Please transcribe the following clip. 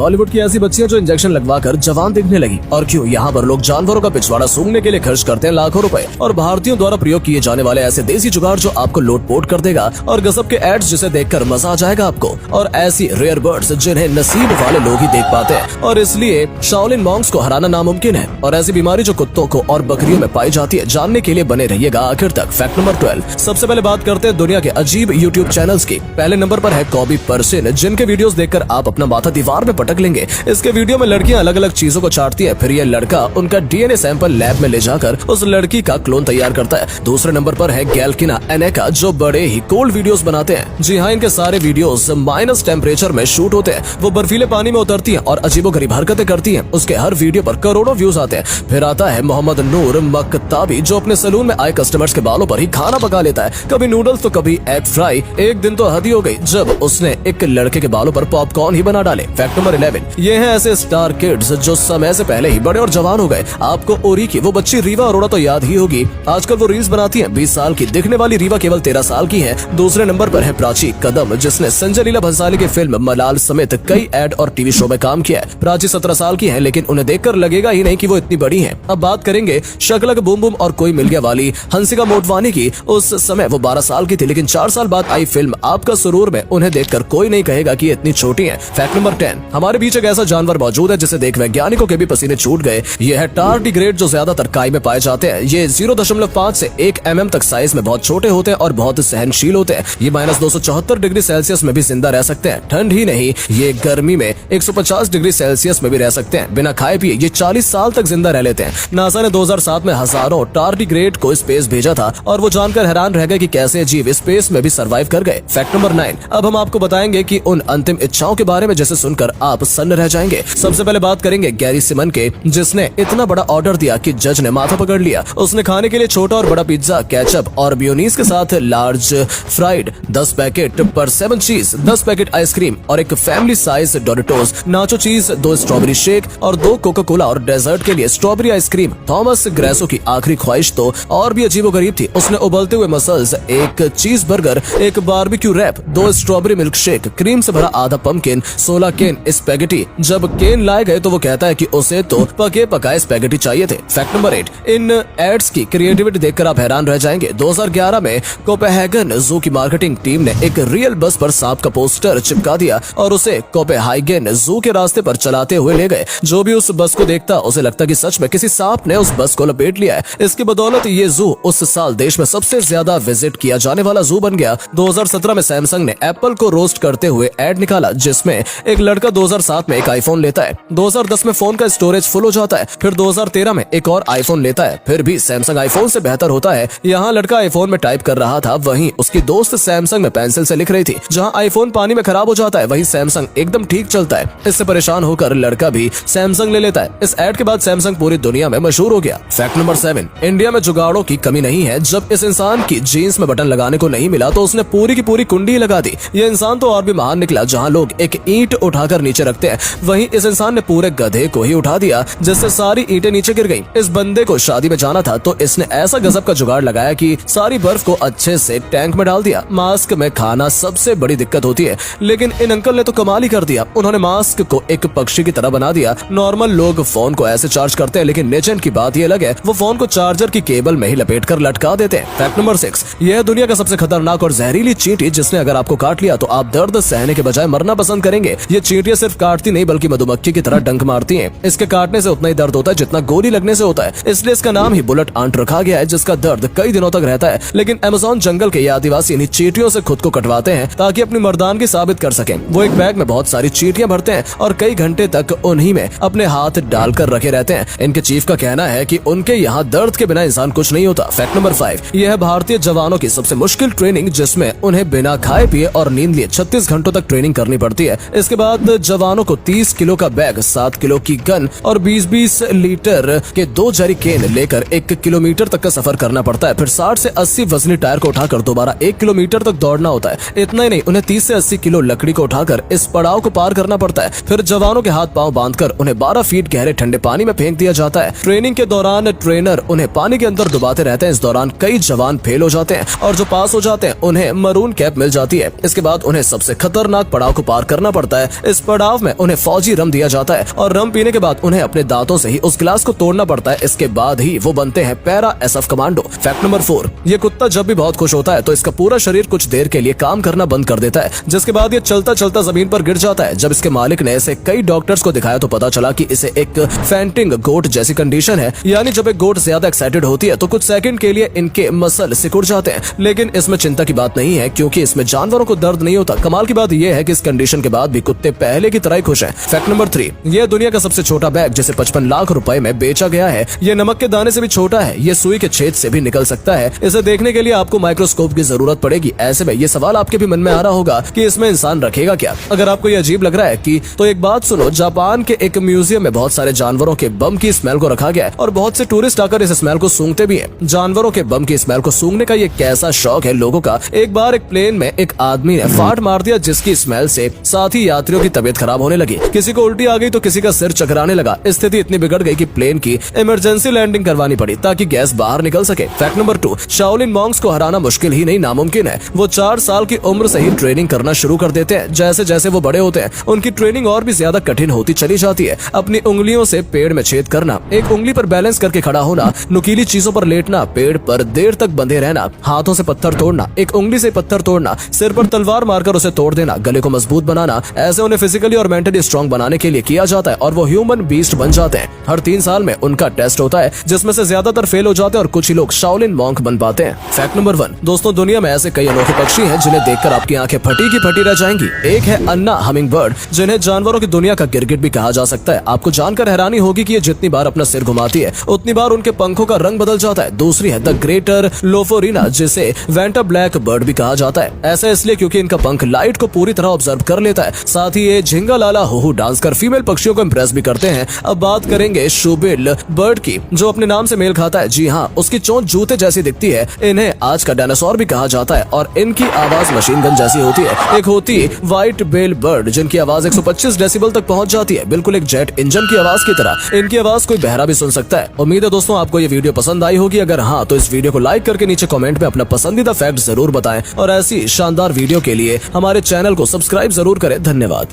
बॉलीवुड की ऐसी बच्चियां जो इंजेक्शन लगवाकर जवान दिखने लगी। और क्यों? यहाँ पर लोग जानवरों का पिछवाड़ा सूंघने के लिए खर्च करते हैं लाखों रुपए। और भारतीयों द्वारा प्रयोग किए जाने वाले ऐसे देसी जुगाड़ जो आपको लोटपोट कर देगा और गजब के एड्स जिसे देखकर मजा आ जाएगा आपको। और ऐसी रेयर बर्ड्स जिन्हें नसीब वाले लोग ही देख पाते हैं और इसलिए शाओलिन मॉन्क्स को हराना नामुमकिन है। और ऐसी बीमारी जो कुत्तों को और बकरियों में पाई जाती है, जानने के लिए बने रहिएगा आखिर तक। Fact number 12। सबसे पहले बात करते हैं दुनिया के अजीब यूट्यूब चैनल्स की। पहले नंबर पर है कॉबी पर्सिन, जिनके वीडियोस देखकर आप अपना माथा दीवार में पटक लेंगे। इसके वीडियो में लड़कियां अलग अलग चीजों को चाटती है, फिर यह लड़का उनका डीएनए सैंपल लैब में ले जाकर उस लड़की का क्लोन तैयार करता है। दूसरे नंबर पर है गैल्किना एनेका, जो बड़े ही कोल्ड वीडियोस बनाते हैं। जी हाँ, इनके सारे वीडियोस माइनस टेम्परेचर में शूट होते हैं। वो बर्फीले पानी में उतरती है और अजीबोगरीब हरकतें करती है। उसके हर वीडियो पर करोड़ों व्यूज आते हैं। फिर आता है मोहम्मद नूर मकताबी, जो अपने सलून में आए कस्टमर्स के बालों पर ही खाना पका लेता है, कभी नूडल्स तो कभी एग फ्राई। एक दिन तो हद ही हो गई जब उसने एक लड़के के बालों पर पॉपकॉर्न ही बना डाले। Fact number 11। ये है ऐसे स्टार किड्स जो समय से पहले ही बड़े और जवान हो गए। आपको ओरी की वो बच्ची रीवा अरोड़ा तो याद ही होगी। आजकल वो रील्स बनाती है। 20 साल की दिखने वाली रीवा केवल 13 साल की है। दूसरे नंबर पर है प्राची कदम, जिसने संजय लीला भंसाली की फिल्म मलाल समेत कई एड और टीवी शो में काम किया है। प्राची 17 साल की है, लेकिन उन्हें देखकर लगेगा ही नहीं कि वो इतनी बड़ी है। अब बात करेंगे शकलक बूम बूम और कोई मिल गया वाली हंसिका मोटवानी की। उस समय वो 12 साल की थी, लेकिन 4 साल बाद आई फिल्म आपका सुरूर में उन्हें देखकर कोई नहीं कहेगा कि इतनी छोटी है। Fact number 10। हमारे बीच एक ऐसा जानवर मौजूद है जिसे देख वैज्ञानिकों के भी पसीने छूट गए। ये है टार्डिग्रेड, जो ज्यादातर काई में पाए जाते हैं। ये 0.5 से 1 mm तक साइज में बहुत छोटे होते हैं और बहुत सहनशील होते हैं। ये -274 डिग्री सेल्सियस में भी जिंदा रह सकते हैं। ठंड ही नहीं, ये गर्मी में 150 डिग्री सेल्सियस में भी रह सकते हैं। बिना खाए पिए ये 40 साल तक जिंदा रह लेते हैं। नासा ने 2007 में हजारों टार्डिग्रेड को स्पेस भेजा था और वो जानकर हैरान रह गए कि कैसे जीव स्पेस में भी सरवाइव कर गए। Fact number 9। अब हम आपको बताएंगे कि उन अंतिम इच्छाओं के बारे में जिसे सुनकर आप सन्न रह जाएंगे। सबसे पहले बात करेंगे गैरी सिमन के, जिसने इतना बड़ा ऑर्डर दिया कि जज ने माथा पकड़ लिया। उसने खाने के लिए छोटा और बड़ा पिज्जा, केचप और मेयोनीज के साथ लार्ज फ्राइड 10 पैकेट पर 7 चीज, 10 पैकेट आइसक्रीम और एक फैमिली साइज डोरिटोस, नाचो चीज, 2 स्ट्रॉबेरी शेक और 2 कोका कोला और डेजर्ट के लिए स्ट्रॉबेरी आइसक्रीम। थॉमस ग्रेसो की आखिरी ख्वाहिश तो और भी अजीबोगरीब थी। उसने उबलते हुए मसल्स, एक चीज बर्गर, एक barbecue wrap, 2 strawberry milk shake, cream से भरा आधा पंपकिन, 16 केन स्पैगेटी। जब केन लाए गए तो वो कहता है कि उसे तो पके पकाए स्पैगेटी चाहिए थे। Fact number 8। इन एड्स की क्रिएटिविटी देखकर आप हैरान रह जाएंगे। 2011 में कोपेनहेगन जू की मार्केटिंग टीम ने एक रियल बस पर सांप का पोस्टर चिपका दिया और उसे कोपेनहेगन जू के रास्ते पर चलाते हुए ले गए। जो भी उस बस को देखता उसे लगता कि सच में किसी सांप ने उस बस को लपेट लिया है। इसकी बदौलत ये जू उस साल देश में सबसे ज्यादा विजिट किया जाने वाला जू बन गया। 2017 में सैमसंग ने एप्पल को रोस्ट करते हुए एड निकाला, जिसमें एक लड़का 2007 में एक आईफोन लेता है, 2010 में फोन का स्टोरेज फुल हो जाता है, फिर 2013 में एक और आईफोन लेता है, फिर भी सैमसंग आईफोन से बेहतर होता है। यहाँ लड़का आईफोन में टाइप कर रहा था, वहीं उसकी दोस्त सैमसंग में पेंसिल से लिख रही थी। जहाँ आईफोन पानी में खराब हो जाता है, वहीं सैमसंग एकदम ठीक चलता है। इससे परेशान होकर लड़का भी सैमसंग ले लेता है। इस एड के बाद सैमसंग पूरी दुनिया में मशहूर हो गया। Fact number 7। इंडिया में जुगाड़ों की कमी नहीं है। जब इस इंसान की जीन्स में बटन लगाने को नहीं मिला तो उसने पूरी की पूरी कुंडी लगा दी। ये इंसान तो और भी महान निकला। जहाँ लोग एक ईंट उठाकर नीचे रखते हैं, वहीं इस इंसान ने पूरे गधे को ही उठा दिया, जिससे सारी ईंटें नीचे गिर गईं। इस बंदे को शादी में जाना था तो इसने ऐसा गजब का जुगाड़ लगाया कि सारी बर्फ को अच्छे से टैंक में डाल दिया। मास्क में खाना सबसे बड़ी दिक्कत होती है, लेकिन इन अंकल ने तो कमाल ही कर दिया। उन्होंने मास्क को एक पक्षी की तरह बना दिया। नॉर्मल लोग फोन को ऐसे चार्ज करते हैं, लेकिन लेजेंड की बात ये अलग है, वो फोन को चार्जर की केबल में ही लपेट कर लटका देते हैं। Fact number 6। यह दुनिया का सबसे खतरनाक और जहरीली चींटी, जिसने अगर आपको काट लिया तो आप दर्द सहने के बजाय मरना पसंद करेंगे। ये चींटियां सिर्फ काटती नहीं बल्कि मधुमक्खी की तरह डंक मारती हैं। इसके काटने से उतना ही दर्द होता है जितना गोली लगने से होता है, इसलिए इसका नाम ही बुलेट आंट रखा गया है, जिसका दर्द कई दिनों तक रहता है। लेकिन अमेज़न जंगल के ये आदिवासी इन्हीं चींटियों से खुद को कटवाते हैं ताकि अपनी मर्दानगी साबित कर सकें। वो एक बैग में बहुत सारी चींटियां भरते हैं और कई घंटे तक उन्हीं में अपने हाथ डालकर रखे रहते हैं। इनके चीफ का कहना है कि उनके यहाँ दर्द के बिना इंसान कुछ नहीं होता। Fact number 5। यह है भारतीय जवानों की सबसे मुश्किल ट्रेनिंग, जिसमें उन्हें बिना खाए पिए और नींद लिए 36 घंटों तक ट्रेनिंग करनी पड़ती है। इसके बाद जवानों को 30 किलो का बैग, 7 किलो की गन और 20-20 लीटर के 2 जरी केन लेकर 1 किलोमीटर तक का सफर करना पड़ता है। फिर 60 से 80 वजनी टायर को उठाकर दोबारा 1 किलोमीटर तक दौड़ना होता है। इतना ही नहीं, उन्हें 30 से 80 किलो लकड़ी को उठाकर इस पड़ाव को पार करना पड़ता है। फिर जवानों के हाथ पांव बांधकर उन्हें 12 फीट गहरे ठंडे पानी में फेंक दिया जाता है। ट्रेनिंग के दौरान ट्रेनर उन्हें पानी के अंदर डुबाते रहते हैं। इस दौरान कई जवान फेल हो जाते हैं और जो पास हो जाते हैं उन्हें मरून कैप मिल जाती है। इसके बाद उन्हें सबसे खतरनाक पड़ाव को पार करना पड़ता है। इस पड़ाव बदलाव में उन्हें फौजी रम दिया जाता है और रम पीने के बाद उन्हें अपने दांतों से ही उस गिलास को तोड़ना पड़ता है। इसके बाद ही वो बनते हैं para SF commando. Fact number 4, ये कुत्ता जब भी बहुत खुश होता है तो इसका पूरा शरीर कुछ देर के लिए काम करना बंद कर देता है, जिसके बाद ये चलता चलता जमीन पर गिर जाता है। जब इसके मालिक ने इसे कई डॉक्टर्स को दिखाया तो पता चला कि इसे एक फैंटिंग गोट जैसी कंडीशन है, यानी जब एक गोट ज्यादा एक्साइटेड होती है तो कुछ सेकंड के लिए इनके मसल सिकुड़ जाते हैं। लेकिन इसमें चिंता की बात नहीं है, क्योंकि इसमें जानवरों को दर्द नहीं होता। कमाल की बात यह है कि इस कंडीशन के बाद भी कुत्ते पहले की तरह ही खुश हैं। फैक्ट नंबर 3, यह दुनिया का सबसे छोटा बैग जिसे 55 लाख रुपए में बेचा गया है। ये नमक के दाने से भी छोटा है, ये सुई के छेद से भी निकल सकता है। इसे देखने के लिए आपको माइक्रोस्कोप की जरूरत पड़ेगी। ऐसे में ये सवाल आपके भी मन में आ रहा होगा कि इसमें इंसान रखेगा क्या। अगर आपको ये अजीब लग रहा है कि तो एक बात सुनो, जापान के एक म्यूजियम में बहुत सारे जानवरों के बम की स्मेल को रखा गया है और बहुत से टूरिस्ट आकर इस स्मेल को सूंघते भी हैं। जानवरों के बम की स्मेल को सूंघने का ये कैसा शौक है लोगों का। एक बार एक प्लेन में एक आदमी ने फाट मार दिया, जिसकी स्मेल से साथी यात्रियों की तबीयत खराब होने लगी। किसी को उल्टी आ गई तो किसी का सिर चकराने लगा। स्थिति इतनी बिगड़ गई कि प्लेन की इमरजेंसी लैंडिंग करवानी पड़ी ताकि गैस बाहर निकल सके। फैक्ट नंबर 2, शाओलिन मॉन्क्स को हराना मुश्किल ही नहीं नामुमकिन है। वो 4 साल की उम्र से ही ट्रेनिंग करना शुरू कर देते हैं। जैसे जैसे वो बड़े होते हैं उनकी ट्रेनिंग और भी ज्यादा कठिन होती चली जाती है। अपनी उंगलियों से पेड़ में छेद करना, एक उंगली पर बैलेंस करके खड़ा होना, नुकीली चीजों पर लेटना, पेड़ पर देर तक बंधे रहना, हाथों से पत्थर तोड़ना, एक उंगली से पत्थर तोड़ना, सिर पर तलवार मारकर उसे तोड़ देना, गले को मजबूत बनाना, ऐसे उन्हें फिजिकली और मेंटली स्ट्रांग बनाने के लिए किया जाता है और वो ह्यूमन बीस्ट बन जाते हैं। हर 3 साल में उनका टेस्ट होता है, जिसमें से ज्यादातर फेल हो जाते हैं और कुछ ही लोग शाओलिन मॉन्क बन पाते हैं। फैक्ट नंबर 1, दोस्तों दुनिया में ऐसे कई अनोखे पक्षी हैं जिन्हें देखकर आपकी आंखें फटी की फटी रह जाएंगी। एक है अन्ना हमिंग बर्ड, जिन्हें जानवरों की दुनिया का गिरगिट भी कहा जा सकता है। आपको जानकर हैरानी होगी कि ये जितनी बार अपना सिर घुमाती है उतनी बार उनके पंखों का रंग बदल जाता है। दूसरी है द ग्रेटर लोफोरिना, जिसे वेंटा ब्लैक बर्ड भी कहा जाता है। ऐसा इसलिए क्योंकि इनका पंख लाइट को पूरी तरह ऑब्जर्व कर लेता है। साथ ही ये झिंगा लाला हुहू डांस कर फीमेल पक्षियों को इम्प्रेस भी करते हैं। अब बात करेंगे शूबिल बर्ड की, जो अपने नाम से मेल खाता है। जी हाँ, उसकी चोंच जूते जैसी दिखती है। इन्हें आज का डायनासोर भी कहा जाता है और इनकी आवाज मशीन गन जैसी होती है। एक होती व्हाइट बेल बर्ड, जिनकी आवाज 125 डेसिबल तक पहुंच जाती है, बिल्कुल एक जेट इंजन की आवाज की तरह। इनकी आवाज कोई बहरा भी सुन सकता है। उम्मीद है दोस्तों आपको ये वीडियो पसंद आई होगी। अगर हाँ तो इस वीडियो को लाइक करके नीचे कमेंट में अपना पसंदीदा फैक्ट जरूर बताएं और ऐसी शानदार वीडियो के लिए हमारे चैनल को सब्सक्राइब जरूर करें। धन्यवाद।